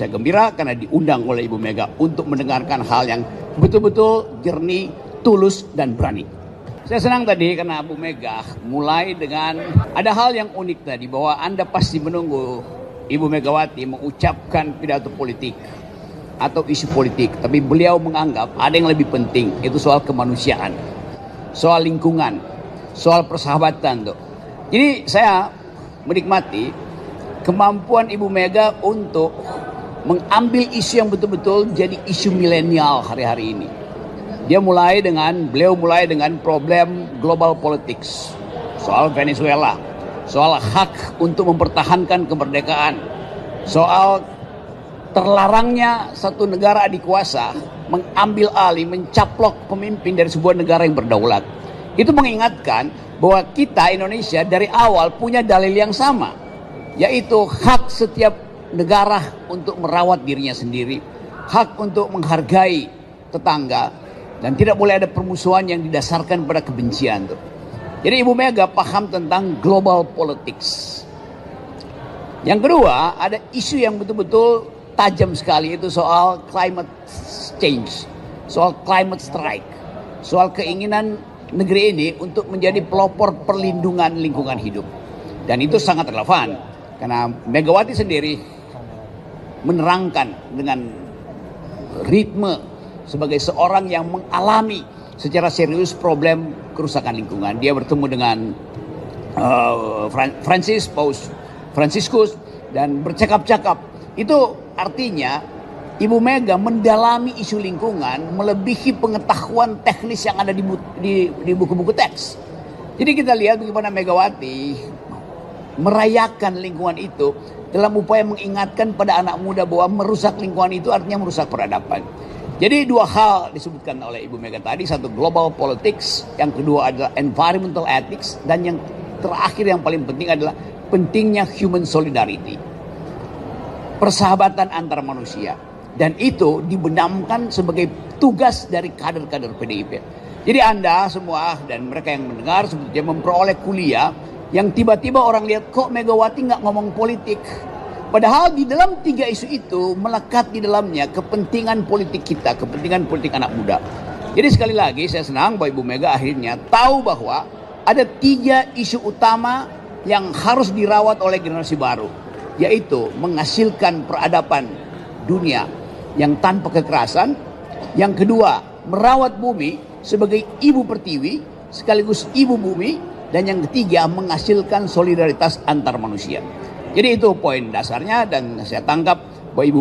saya gembira karena diundang oleh Ibu Mega untuk mendengarkan hal yang betul-betul jernih, tulus, dan berani. Saya senang tadi karena Bu Mega mulai dengan ada hal yang unik tadi, bahwa Anda pasti menunggu Ibu Megawati mengucapkan pidato politik atau isu politik, tapi beliau menganggap ada yang lebih penting, itu soal kemanusiaan, soal lingkungan, soal persahabatan tuh. Jadi saya menikmati kemampuan Ibu Mega untuk mengambil isu yang betul-betul jadi isu milenial hari-hari ini. Beliau mulai dengan problem global politics, soal Venezuela, soal hak untuk mempertahankan kemerdekaan, soal terlarangnya satu negara adikuasa mengambil alih, mencaplok pemimpin dari sebuah negara yang berdaulat. Itu mengingatkan bahwa kita Indonesia dari awal punya dalil yang sama, yaitu hak setiap negara untuk merawat dirinya sendiri, hak untuk menghargai tetangga, dan tidak boleh ada permusuhan yang didasarkan pada kebencian tuh. Jadi Ibu Mega paham tentang global politics. Yang kedua, ada isu yang betul-betul tajam sekali, itu soal climate change, soal climate strike, soal keinginan negeri ini untuk menjadi pelopor perlindungan lingkungan hidup. Dan itu sangat relevan karena Megawati sendiri menerangkan dengan ritme sebagai seorang yang mengalami secara serius problem kerusakan lingkungan. Dia bertemu dengan Paus Fransiskus dan bercakap-cakap. Itu artinya Ibu Mega mendalami isu lingkungan melebihi pengetahuan teknis yang ada di buku-buku teks. Jadi kita lihat bagaimana Megawati merayakan lingkungan itu dalam upaya mengingatkan pada anak muda bahwa merusak lingkungan itu artinya merusak peradaban. Jadi dua hal disebutkan oleh Ibu Mega tadi, satu global politics, yang kedua adalah environmental ethics, dan yang terakhir yang paling penting adalah pentingnya human solidarity, persahabatan antar manusia. Dan itu dibenamkan sebagai tugas dari kader-kader PDIP. Jadi Anda semua dan mereka yang mendengar sebetulnya memperoleh kuliah yang tiba-tiba orang lihat kok Megawati nggak ngomong politik. Padahal di dalam tiga isu itu melekat di dalamnya kepentingan politik kita, kepentingan politik anak muda. Jadi sekali lagi saya senang bahwa Ibu Mega akhirnya tahu bahwa ada tiga isu utama yang harus dirawat oleh generasi baru, yaitu menghasilkan peradaban dunia yang tanpa kekerasan. Yang kedua, merawat bumi sebagai ibu pertiwi sekaligus ibu bumi. Dan yang ketiga, menghasilkan solidaritas antar manusia. Jadi itu poin dasarnya, dan saya tangkap bahwa Ibu